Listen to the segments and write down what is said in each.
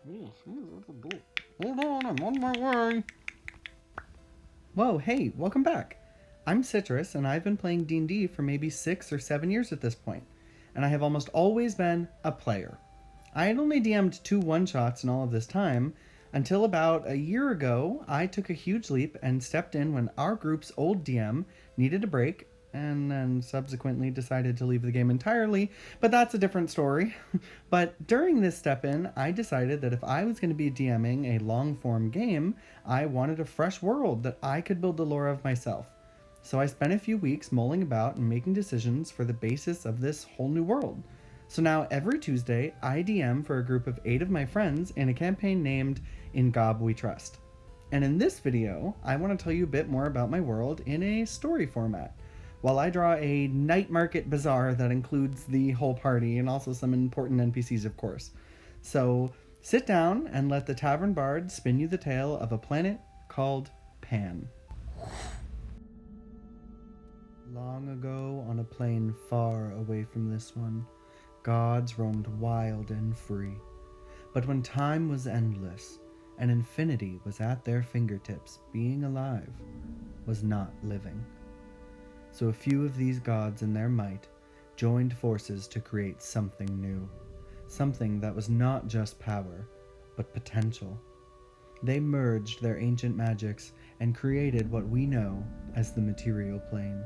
Hold on, I'm on my way. Whoa, hey, welcome back. I'm Citrus, and I've been playing D&D for maybe 6 or 7 years at this point, and I have almost always been a player. I had only DM'd 2 one-shots in all of this time, until about a year ago, I took a huge leap and stepped in when our group's old DM needed a break, and then subsequently decided to leave the game entirely, but that's a different story. But during this step in, I decided that if I was going to be DMing a long form game, I wanted a fresh world that I could build the lore of myself. So I spent a few weeks mulling about and making decisions for the basis of this whole new world. So now every Tuesday, I DM for a group of 8 of my friends in a campaign named In Gob We Trust. And in this video, I want to tell you a bit more about my world in a story format, while I draw a night market bazaar that includes the whole party and also some important NPCs, of course. So sit down and let the tavern bard spin you the tale of a planet called Pan. Long ago, on a plain far away from this one, gods roamed wild and free. But when time was endless and infinity was at their fingertips, being alive was not living. So a few of these gods in their might joined forces to create something new, something that was not just power, but potential. They merged their ancient magics and created what we know as the material plane.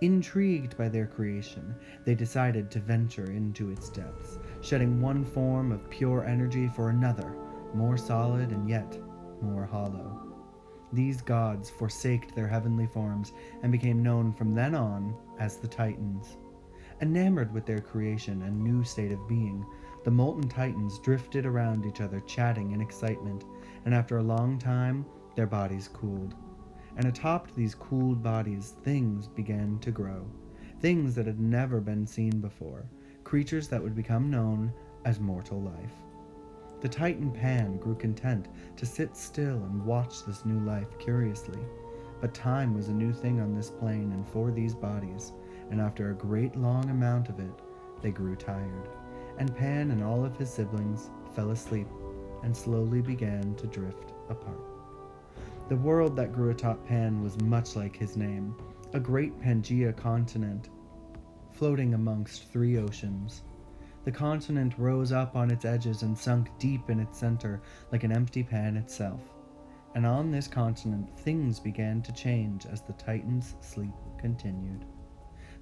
Intrigued by their creation, they decided to venture into its depths, shedding one form of pure energy for another, more solid and yet more hollow. These gods forsaked their heavenly forms and became known from then on as the Titans. Enamored with their creation and new state of being, the molten Titans drifted around each other, chatting in excitement, and after a long time, their bodies cooled. And atop these cooled bodies, things began to grow. Things that had never been seen before. Creatures that would become known as mortal life. The Titan Pan grew content to sit still and watch this new life curiously. But time was a new thing on this plane and for these bodies, and after a great long amount of it, they grew tired. And Pan and all of his siblings fell asleep and slowly began to drift apart. The world that grew atop Pan was much like his name, a great Pangea continent, floating amongst 3 oceans. The continent rose up on its edges and sunk deep in its center like an empty pan itself. And on this continent, things began to change as the Titan's sleep continued.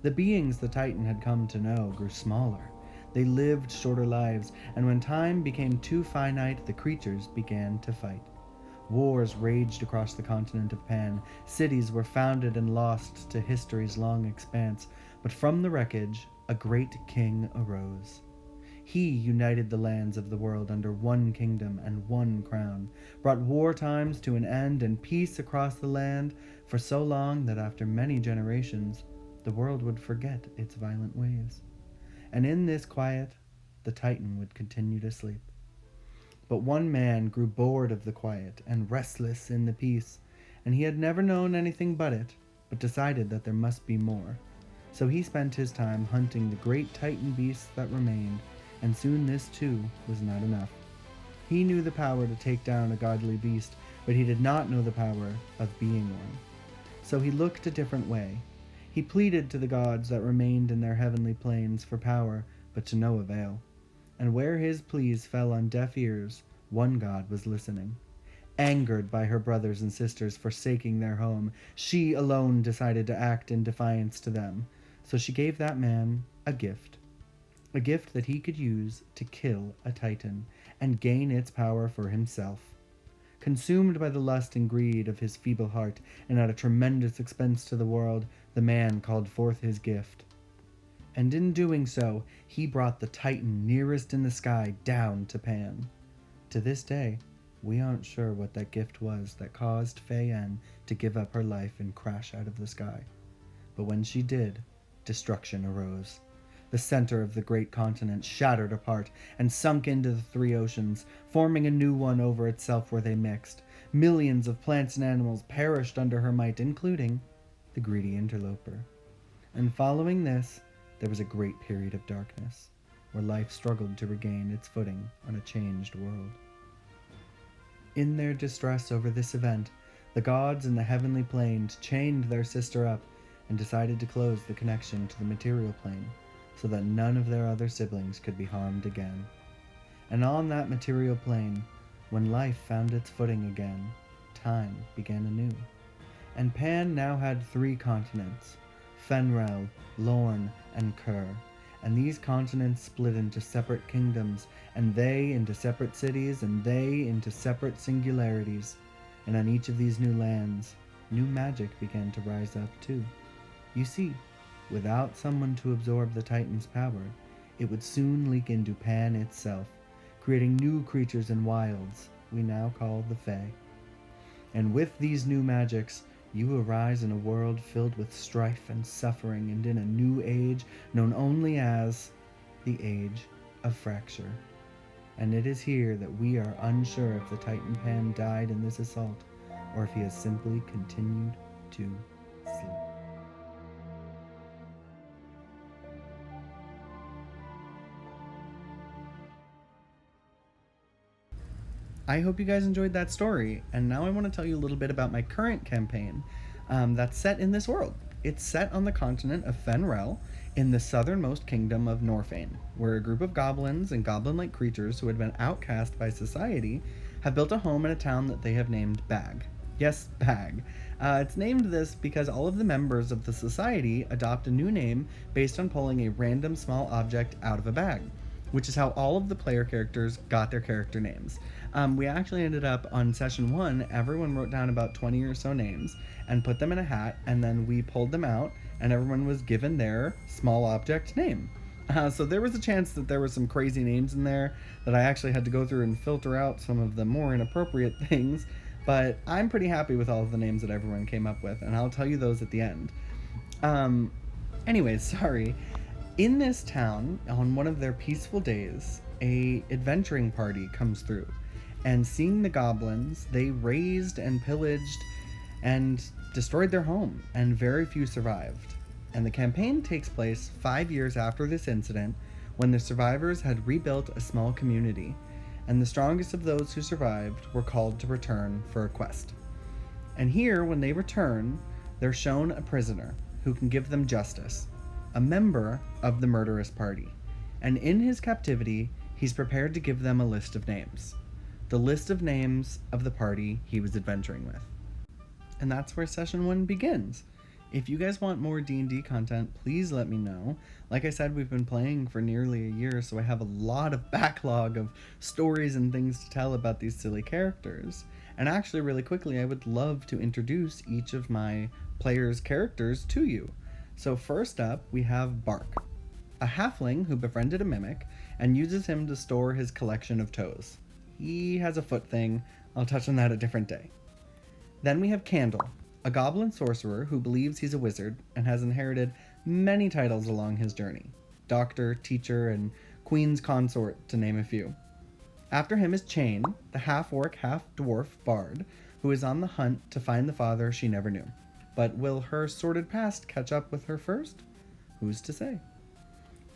The beings the Titan had come to know grew smaller. They lived shorter lives, and when time became too finite, the creatures began to fight. Wars raged across the continent of Pan. Cities were founded and lost to history's long expanse, but from the wreckage, a great king arose. He united the lands of the world under one kingdom and one crown, brought war times to an end and peace across the land for so long that after many generations, the world would forget its violent ways. And in this quiet, the Titan would continue to sleep. But one man grew bored of the quiet and restless in the peace, and he had never known anything but it, but decided that there must be more. So he spent his time hunting the great Titan beasts that remained, and soon this too was not enough. He knew the power to take down a godly beast, but he did not know the power of being one. So he looked a different way. He pleaded to the gods that remained in their heavenly planes for power, but to no avail. And where his pleas fell on deaf ears, one god was listening. Angered by her brothers and sisters forsaking their home, she alone decided to act in defiance to them. So she gave that man a gift that he could use to kill a Titan and gain its power for himself. Consumed by the lust and greed of his feeble heart, and at a tremendous expense to the world, the man called forth his gift. And in doing so, he brought the Titan nearest in the sky down to Pan. To this day, we aren't sure what that gift was that caused Fayen to give up her life and crash out of the sky. But when she did, destruction arose. The center of the great continent shattered apart and sunk into the 3 oceans, forming a new one over itself where they mixed. Millions of plants and animals perished under her might, including the greedy interloper. And following this, there was a great period of darkness. where life struggled to regain its footing on a changed world. In their distress over this event, the gods in the heavenly planes chained their sister up and decided to close the connection to the material plane so that none of their other siblings could be harmed again. And on that material plane, when life found its footing again, time began anew. And Pan now had 3 continents, Fenrel, Lorne, and Kur, and these continents split into separate kingdoms, and they into separate cities, and they into separate singularities. And on each of these new lands, new magic began to rise up too. You see, without someone to absorb the Titan's power, it would soon leak into Pan itself, creating new creatures and wilds we now call the Fae. And with these new magics, you arise in a world filled with strife and suffering, and in a new age known only as the Age of Fracture. And it is here that we are unsure if the Titan Pan died in this assault, or if he has simply continued to sleep. I hope you guys enjoyed that story, and now I want to tell you a little bit about my current campaign that's set in this world. It's set on the continent of Fenrel in the southernmost kingdom of Norfain, where a group of goblins and goblin-like creatures who had been outcast by society have built a home in a town that they have named Bag. Yes, Bag. It's named this because all of the members of the society adopt a new name based on pulling a random small object out of a bag, which is how all of the player characters got their character names. We actually ended up on session 1, everyone wrote down about 20 or so names and put them in a hat, and then we pulled them out and everyone was given their small object name. So there was a chance that there were some crazy names in there that I actually had to go through and filter out some of the more inappropriate things, but I'm pretty happy with all of the names that everyone came up with, and I'll tell you those at the end. Anyways, sorry. In this town, on one of their peaceful days, a adventuring party comes through, and seeing the goblins, they razed and pillaged and destroyed their home, and very few survived. And the campaign takes place 5 years after this incident, when the survivors had rebuilt a small community, and the strongest of those who survived were called to return for a quest. And here, when they return, they're shown a prisoner who can give them justice, a member of the murderous party, and in his captivity, he's prepared to give them a list of names. The list of names of the party he was adventuring with. And that's where session 1 begins. If you guys want more D&D content, please let me know. Like I said, we've been playing for nearly a year, so I have a lot of backlog of stories and things to tell about these silly characters. And actually, really quickly, I would love to introduce each of my players' characters to you. So first up, we have Bark, a halfling who befriended a mimic and uses him to store his collection of toes. He has a foot thing. I'll touch on that a different day. Then we have Candle, a goblin sorcerer who believes he's a wizard and has inherited many titles along his journey. Doctor, teacher, and queen's consort, to name a few. After him is Chain, the half-orc, half-dwarf bard, who is on the hunt to find the father she never knew. But will her sordid past catch up with her first? Who's to say?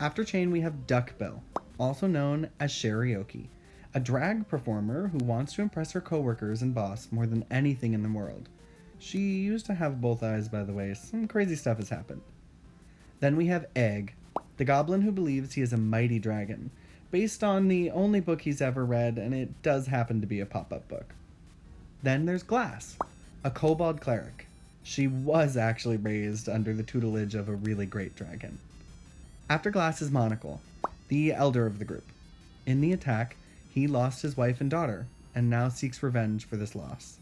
After Chain, we have Duckbill, also known as Sherioki, a drag performer who wants to impress her coworkers and boss more than anything in the world. She used to have both eyes, by the way. Some crazy stuff has happened. Then we have Egg, the goblin who believes he is a mighty dragon, based on the only book he's ever read, and it does happen to be a pop-up book. Then there's Glass, a kobold cleric. She was actually raised under the tutelage of a really great dragon. After Glass is Monocle, the elder of the group. In the attack, he lost his wife and daughter, and now seeks revenge for this loss.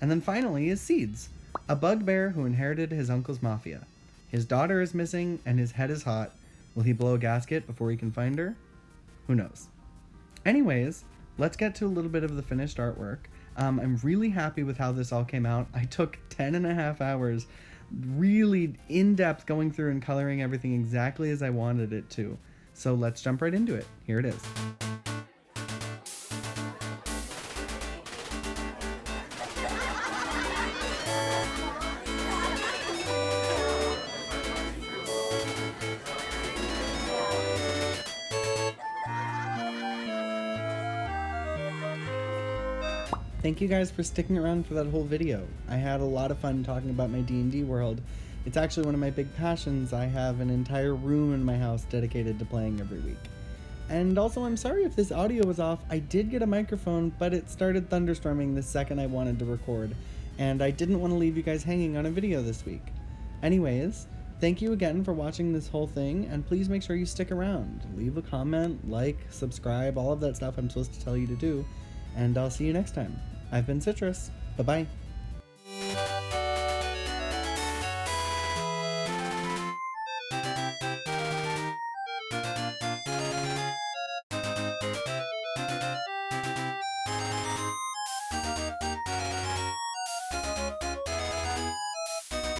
And then finally is Seeds, a bugbear who inherited his uncle's mafia. His daughter is missing, and his head is hot. Will he blow a gasket before he can find her? Who knows? Anyways, let's get to a little bit of the finished artwork. I'm really happy with how this all came out. I took 10.5 hours really in-depth going through and coloring everything exactly as I wanted it to. So let's jump right into it. Here it is. Thank you guys for sticking around for that whole video. I had a lot of fun talking about my D&D world. It's actually one of my big passions. I have an entire room in my house dedicated to playing every week. And also, I'm sorry if this audio was off. I did get a microphone, but it started thunderstorming the second I wanted to record, and I didn't want to leave you guys hanging on a video this week. Anyways, thank you again for watching this whole thing, and please make sure you stick around. Leave a comment, like, subscribe, all of that stuff I'm supposed to tell you to do, and I'll see you next time. I've been Citrus. Bye-bye.